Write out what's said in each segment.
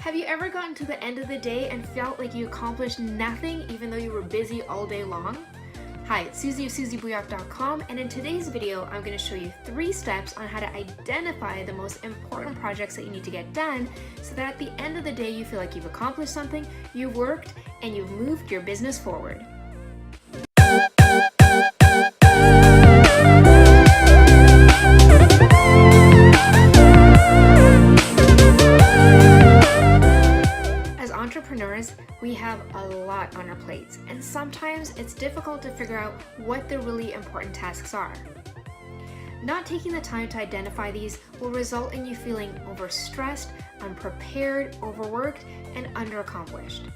Have you ever gotten to the end of the day and felt like you accomplished nothing even though you were busy all day long? Hi, it's Suzie of SuzieBouillotte.com, and in today's video, I'm going to show you 3 steps on how to identify the most important projects that you need to get done so that at the end of the day you feel like you've accomplished something, you've worked, and you've moved your business forward. Entrepreneurs, we have a lot on our plates, and sometimes it's difficult to figure out what the really important tasks are. Not taking the time to identify these will result in you feeling overstressed, unprepared, overworked, and underaccomplished.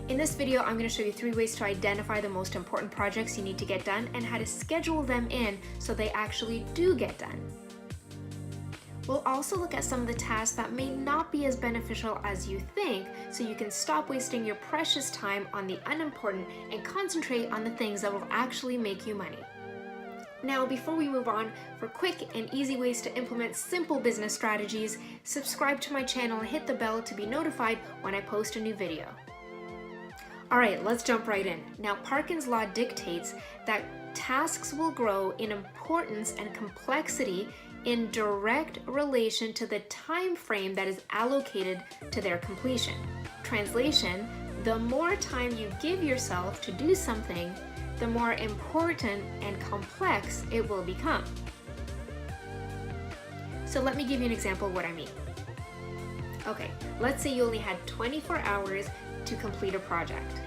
In this video, I'm going to show you 3 ways to identify the most important projects you need to get done and how to schedule them in so they actually do get done. We'll also look at some of the tasks that may not be as beneficial as you think, so you can stop wasting your precious time on the unimportant and concentrate on the things that will actually make you money. Now, before we move on, for quick and easy ways to implement simple business strategies, subscribe to my channel and hit the bell to be notified when I post a new video. Alright, let's jump right in. Now, Parkin's law dictates that tasks will grow in importance and complexity in direct relation to the time frame that is allocated to their completion. Translation: the more time you give yourself to do something, the more important and complex it will become. So let me give you an example of what I mean. Okay, let's say you only had 24 hours to complete a project.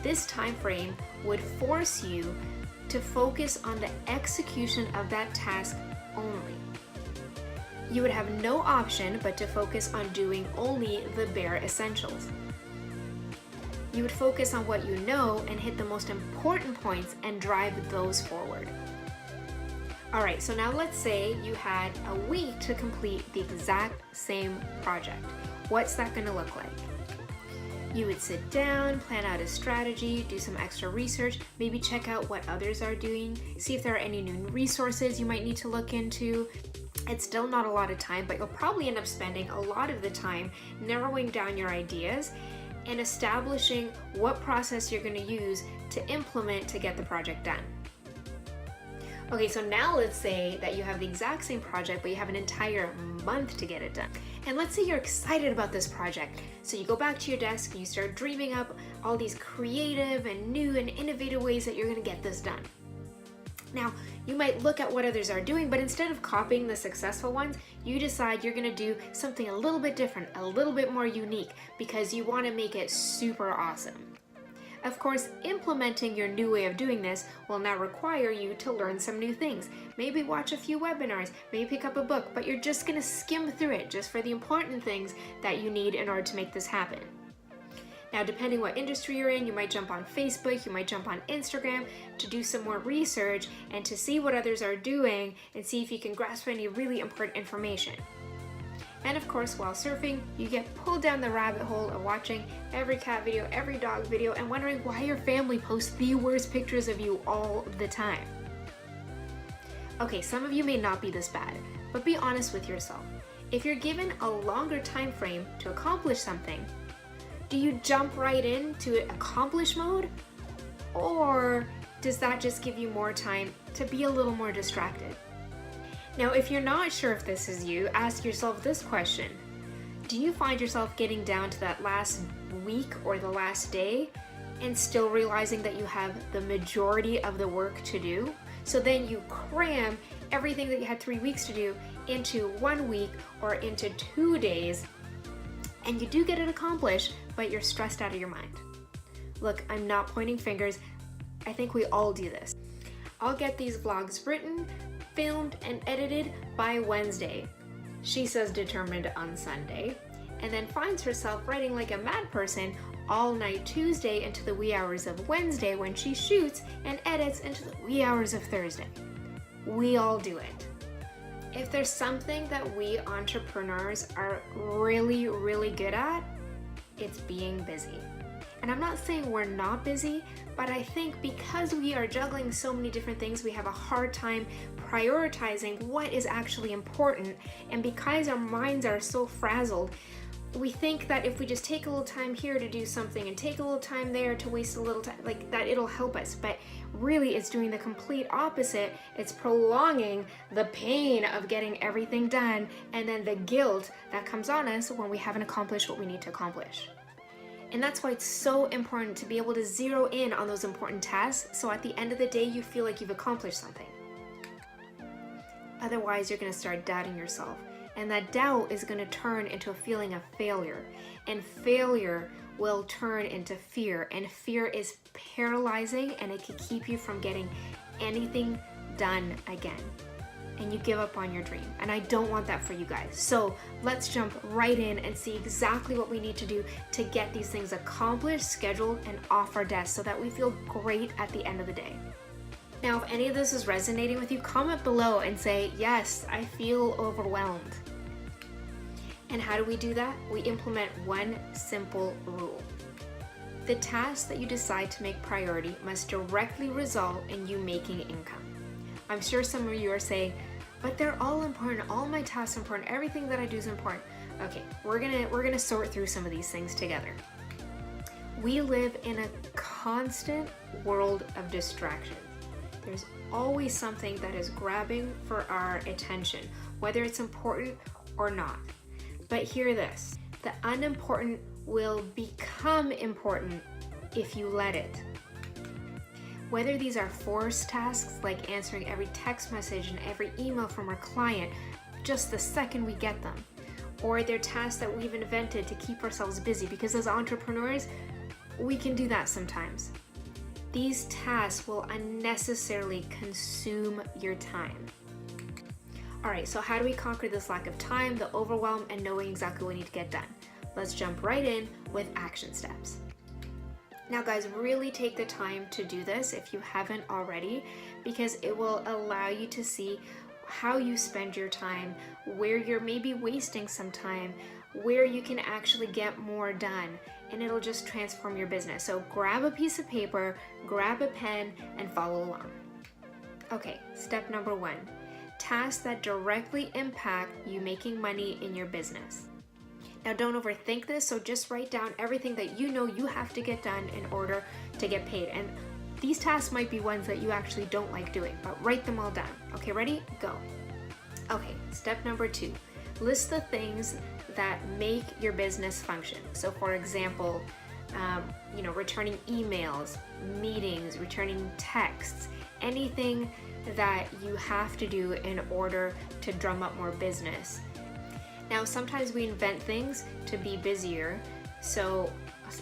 This time frame would force you to focus on the execution of that task only. You would have no option but to focus on doing only the bare essentials. You would focus on what you know and hit the most important points and drive those forward. Alright, so now let's say you had a week to complete the exact same project. What's that going to look like? You would sit down, plan out a strategy, do some extra research, maybe check out what others are doing, see if there are any new resources you might need to look into. It's still not a lot of time, but you'll probably end up spending a lot of the time narrowing down your ideas and establishing what process you're going to use to implement to get the project done. Okay, so now let's say that you have the exact same project, but you have an entire month to get it done. And let's say you're excited about this project. So you go back to your desk and you start dreaming up all these creative and new and innovative ways that you're going to get this done. Now, you might look at what others are doing, but instead of copying the successful ones, you decide you're going to do something a little bit different, a little bit more unique, because you want to make it super awesome. Of course, implementing your new way of doing this will now require you to learn some new things. Maybe watch a few webinars, maybe pick up a book, but you're just going to skim through it just for the important things that you need in order to make this happen. Now, depending what industry you're in, you might jump on Facebook, you might jump on Instagram to do some more research and to see what others are doing and see if you can grasp any really important information. And of course, while surfing, you get pulled down the rabbit hole of watching every cat video, every dog video, and wondering why your family posts the worst pictures of you all the time. Okay, some of you may not be this bad, but be honest with yourself. If you're given a longer time frame to accomplish something, do you jump right into accomplish mode? Or does that just give you more time to be a little more distracted? Now, if you're not sure if this is you, ask yourself this question. Do you find yourself getting down to that last week or the last day and still realizing that you have the majority of the work to do? So then you cram everything that you had 3 weeks to do into 1 week or into 2 days, and you do get it accomplished, but you're stressed out of your mind. Look, I'm not pointing fingers. I think we all do this. I'll get these vlogs written, filmed, and edited by Wednesday. She says determined on Sunday, and then finds herself writing like a mad person all night Tuesday into the wee hours of Wednesday when she shoots and edits into the wee hours of Thursday. We all do it. If there's something that we entrepreneurs are really, really good at, it's being busy. And I'm not saying we're not busy, but I think because we are juggling so many different things, we have a hard time prioritizing what is actually important. And because our minds are so frazzled, we think that if we just take a little time here to do something and take a little time there to waste a little time, like that, it'll help us. But really, it's doing the complete opposite. It's prolonging the pain of getting everything done and then the guilt that comes on us when we haven't accomplished what we need to accomplish. And that's why it's so important to be able to zero in on those important tasks, so at the end of the day, you feel like you've accomplished something. Otherwise, you're going to start doubting yourself. And that doubt is going to turn into a feeling of failure. And failure will turn into fear. And fear is paralyzing, and it can keep you from getting anything done again. And you give up on your dream. And I don't want that for you guys. So let's jump right in and see exactly what we need to do to get these things accomplished, scheduled, and off our desk so that we feel great at the end of the day. Now, if any of this is resonating with you, comment below and say, yes, I feel overwhelmed. And how do we do that? We implement one simple rule. The tasks that you decide to make priority must directly result in you making income. I'm sure some of you are saying, but they're all important, all my tasks are important, everything that I do is important. Okay, we're gonna sort through some of these things together. We live in a constant world of distractions. There's always something that is grabbing for our attention, whether it's important or not. But hear this, the unimportant will become important if you let it. Whether these are forced tasks like answering every text message and every email from our client just the second we get them, or they're tasks that we've invented to keep ourselves busy, because as entrepreneurs, we can do that sometimes. These tasks will unnecessarily consume your time. All right, so how do we conquer this lack of time, the overwhelm, and knowing exactly what we need to get done? Let's jump right in with action steps. Now guys, really take the time to do this if you haven't already, because it will allow you to see how you spend your time, where you're maybe wasting some time, where you can actually get more done, and it'll just transform your business. So grab a piece of paper, grab a pen, and follow along. Okay, step number 1, tasks that directly impact you making money in your business. Now don't overthink this, so just write down everything that you know you have to get done in order to get paid. And these tasks might be ones that you actually don't like doing, but write them all down. Okay, ready? Go. Okay, step number 2, list the things that make your business function. So for example, returning emails, meetings, returning texts, anything that you have to do in order to drum up more business. Now, sometimes we invent things to be busier. So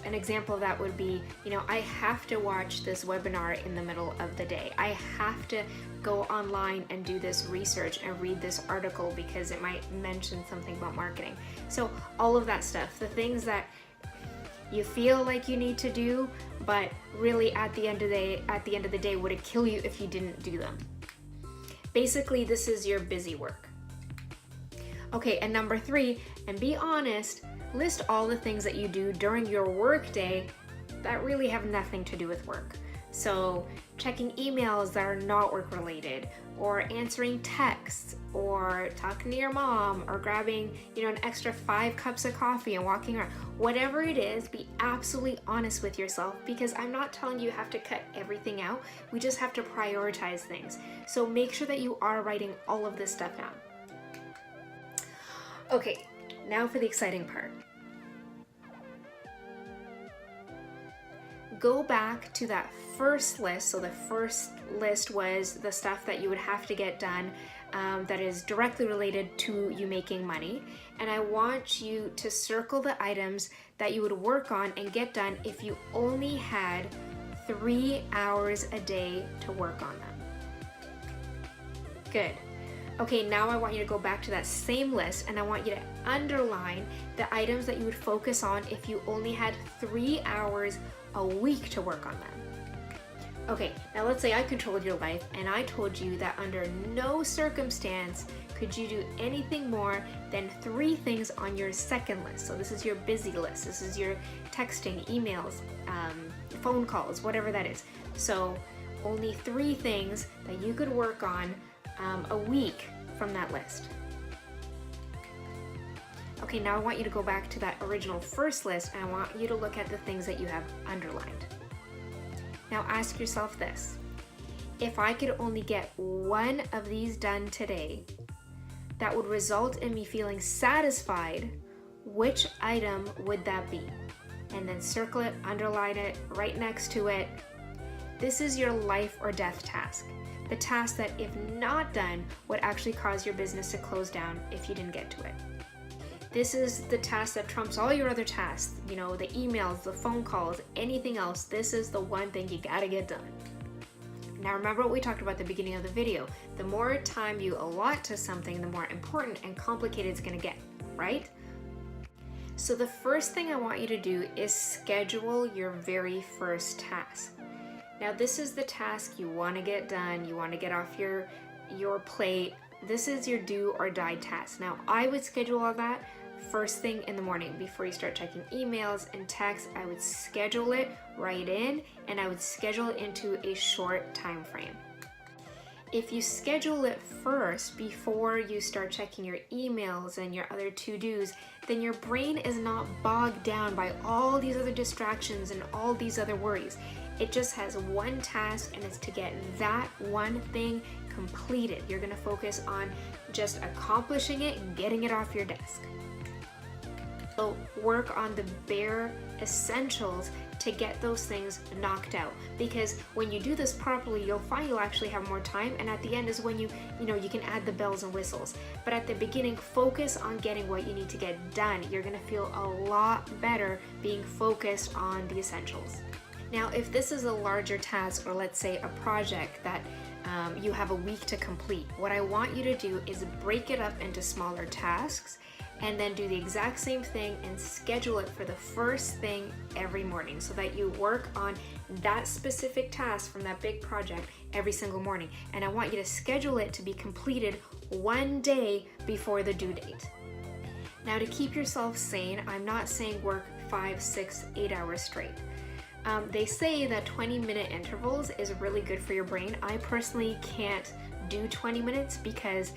an example of that would be, I have to watch this webinar in the middle of the day. I have to go online and do this research and read this article because it might mention something about marketing. So all of that stuff, the things that you feel like you need to do, but really at the end of the day, would it kill you if you didn't do them? Basically, this is your busy work. Okay, and number 3, and be honest, list all the things that you do during your work day that really have nothing to do with work. So checking emails that are not work related, or answering texts, or talking to your mom, or grabbing, an extra 5 cups of coffee and walking around. Whatever it is, be absolutely honest with yourself, because I'm not telling you have to cut everything out. We just have to prioritize things. So make sure that you are writing all of this stuff down. Okay, now for the exciting part. Go back to that first list. So the first list was the stuff that you would have to get done that is directly related to you making money. And I want you to circle the items that you would work on and get done if you only had 3 hours a day to work on them. Good. Okay, now I want you to go back to that same list, and I want you to underline the items that you would focus on if you only had 3 hours a week to work on them. Okay, now let's say I controlled your life and I told you that under no circumstance could you do anything more than 3 things on your second list. So this is your busy list. This is your texting, emails, phone calls, whatever that is. So only 3 things that you could work on a week from that list. Okay, now I want you to go back to that original first list and I want you to look at the things that you have underlined. Now ask yourself this: if I could only get one of these done today that would result in me feeling satisfied, which item would that be? And then circle it, underline it, right next to it. This is your life or death task. The task that, if not done, would actually cause your business to close down if you didn't get to it. This is the task that trumps all your other tasks, you know, the emails, the phone calls, anything else. This is the one thing you gotta get done. Now remember what we talked about at the beginning of the video. The more time you allot to something, the more important and complicated it's gonna get, right? So the first thing I want you to do is schedule your very first task. Now this is the task you want to get done, you want to get off your plate. This is your do or die task. Now I would schedule all that first thing in the morning before you start checking emails and texts. I would schedule it right in, and I would schedule it into a short time frame. If you schedule it first before you start checking your emails and your other to-dos, then your brain is not bogged down by all these other distractions and all these other worries. It just has one task, and it's to get that one thing completed. You're gonna focus on just accomplishing it and getting it off your desk. So work on the bare essentials to get those things knocked out, because when you do this properly, you'll find you'll actually have more time, and at the end is when you can add the bells and whistles. But at the beginning, focus on getting what you need to get done. You're gonna feel a lot better being focused on the essentials. Now, if this is a larger task, or let's say a project that you have a week to complete, what I want you to do is break it up into smaller tasks and then do the exact same thing and schedule it for the first thing every morning, so that you work on that specific task from that big project every single morning. And I want you to schedule it to be completed one day before the due date. Now, to keep yourself sane, I'm not saying work 5, 6, 8 hours straight. They say that 20-minute intervals is really good for your brain. I personally can't do 20 minutes because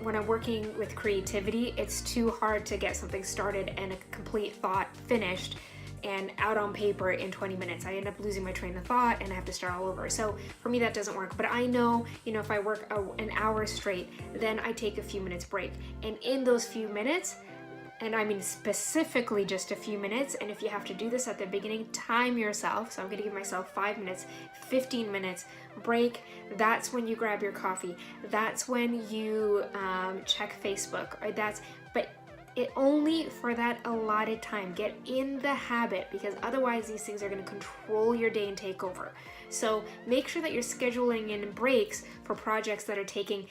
when I'm working with creativity, it's too hard to get something started and a complete thought finished and out on paper in 20 minutes. I end up losing my train of thought and I have to start all over. So for me, that doesn't work. But I know, if I work an hour straight, then I take a few minutes break. And in those few minutes, and I mean specifically just a few minutes, and if you have to do this at the beginning, time yourself. So I'm gonna give myself 5 minutes, 15 minutes break. That's when you grab your coffee. That's when you check Facebook. But it only for that allotted time. Get in the habit, because otherwise these things are gonna control your day and take over. So make sure that you're scheduling in breaks for projects that are taking,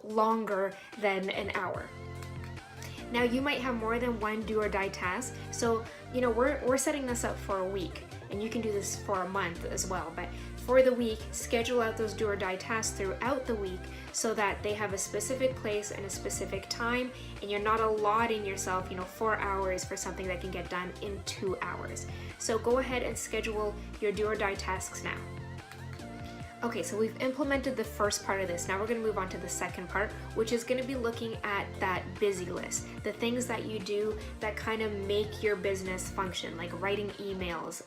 longer than an hour. Now, you might have more than one do or die task. So, we're setting this up for a week, and you can do this for a month as well. But for the week, schedule out those do or die tasks throughout the week so that they have a specific place and a specific time, and you're not allotting yourself, 4 hours for something that can get done in 2 hours. So go ahead and schedule your do or die tasks now. Okay, so we've implemented the first part of this. Now we're going to move on to the second part, which is going to be looking at that busy list, the things that you do that kind of make your business function, like writing emails,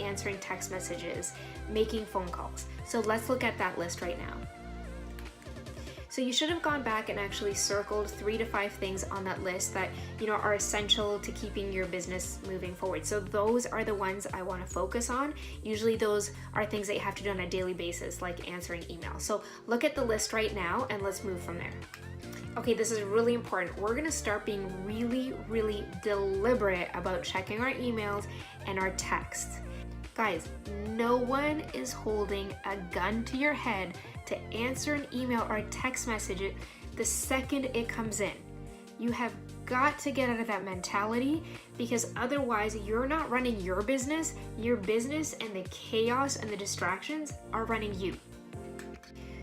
answering text messages, making phone calls. So let's look at that list right now. So you should have gone back and actually circled 3 to 5 things on that list that are essential to keeping your business moving forward. So those are the ones I want to focus on. Usually those are things that you have to do on a daily basis, like answering emails. So look at the list right now and let's move from there. Okay, this is really important. We're gonna start being really, really deliberate about checking our emails and our texts. Guys, no one is holding a gun to your head to answer an email or a text message the second it comes in. You have got to get out of that mentality, because otherwise you're not running your business and the chaos and the distractions are running you.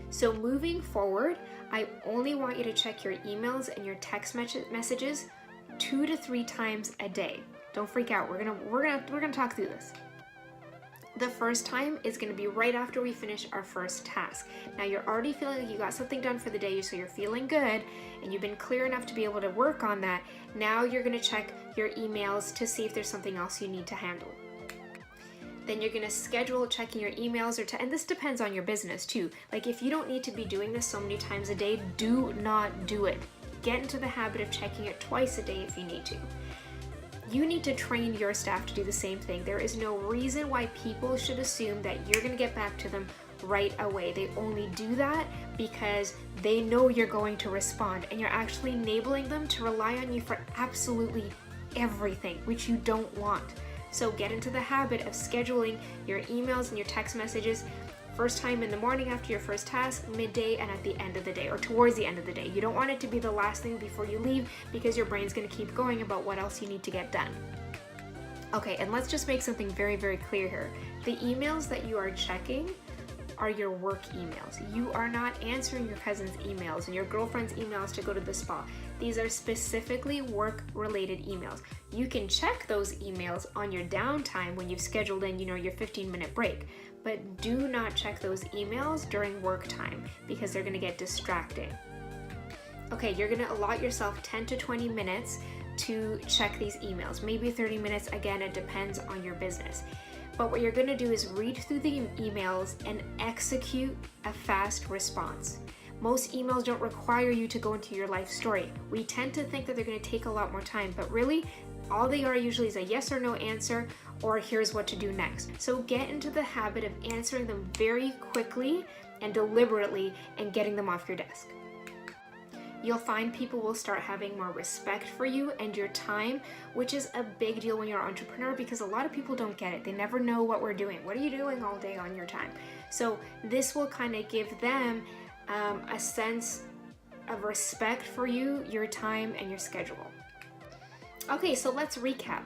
So moving forward, I only want you to check your emails and your text messages 2 to 3 times a day. Don't freak out. We're gonna talk through this. The first time is going to be right after we finish our first task. Now you're already feeling like you got something done for the day, so you're feeling good and you've been clear enough to be able to work on that. Now you're going to check your emails to see if there's something else you need to handle. Then you're going to schedule checking your emails, and this depends on your business too. Like if you don't need to be doing this so many times a day, do not do it. Get into the habit of checking it twice a day if you need to. You need to train your staff to do the same thing. There is no reason why people should assume that you're going to get back to them right away. They only do that because they know you're going to respond, and you're actually enabling them to rely on you for absolutely everything, which you don't want. So get into the habit of scheduling your emails and your text messages first time in the morning after your first task, midday, and at the end of the day, or towards the end of the day. You don't want it to be the last thing before you leave, because your brain's going to keep going about what else you need to get done. Okay, and let's just make something very, very clear here. The emails that you are checking are your work emails. You are not answering your cousin's emails and your girlfriend's emails to go to the spa. These are specifically work-related emails. You can check those emails on your downtime when you've scheduled in, your 15-minute break, but do not check those emails during work time because they're gonna get distracting. Okay, you're gonna allot yourself 10 to 20 minutes to check these emails, maybe 30 minutes. Again, it depends on your business. But what you're gonna do is read through the emails and execute a fast response. Most emails don't require you to go into your life story. We tend to think that they're gonna take a lot more time, but really, all they are usually is a yes or no answer, or here's what to do next. So get into the habit of answering them very quickly and deliberately and getting them off your desk. You'll find people will start having more respect for you and your time, which is a big deal when you're an entrepreneur, because a lot of people don't get it. They never know what we're doing. What are you doing all day on your time? So this will kind of give them a sense of respect for you, your time, and your schedule. Okay, so let's recap.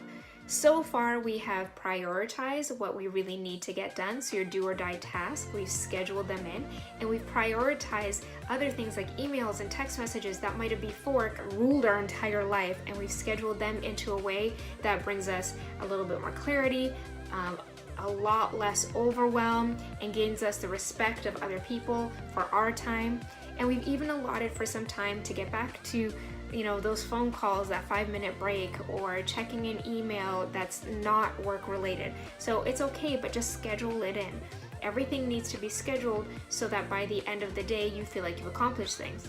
So far, we have prioritized what we really need to get done, so your do or die tasks, we've scheduled them in, and we've prioritized other things like emails and text messages that might have before ruled our entire life, and we've scheduled them into a way that brings us a little bit more clarity, a lot less overwhelm, and gains us the respect of other people for our time. And we've even allotted for some time to get back to those phone calls, that 5-minute break, or checking an email that's not work related. So it's okay, but just schedule it in. Everything needs to be scheduled so that by the end of the day you feel like you've accomplished things.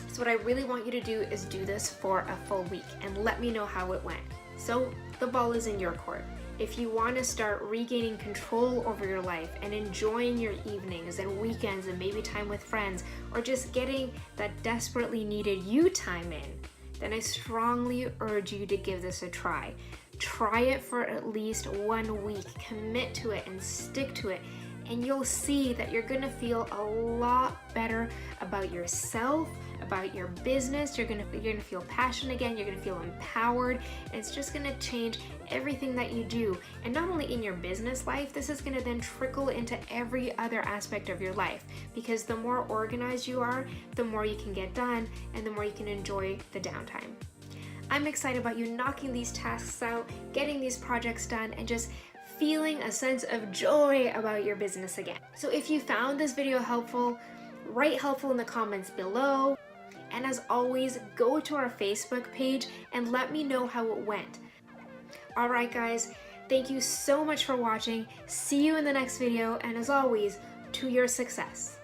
So what I really want you to do is do this for a full week and let me know how it went. So the ball is in your court. If you want to start regaining control over your life and enjoying your evenings and weekends and maybe time with friends, or just getting that desperately needed you time in, then I strongly urge you to give this a try. Try it for at least 1 week, commit to it and stick to it, and you'll see that you're gonna feel a lot better about yourself, about your business. You're gonna feel passion again, you're gonna feel empowered, and it's just gonna change everything that you do. And not only in your business life, this is gonna then trickle into every other aspect of your life, because the more organized you are, the more you can get done and the more you can enjoy the downtime. I'm excited about you knocking these tasks out, getting these projects done, and just feeling a sense of joy about your business again. So if you found this video helpful, write helpful in the comments below. And as always, go to our Facebook page and let me know how it went. All right, guys, thank you so much for watching. See you in the next video, and as always, to your success.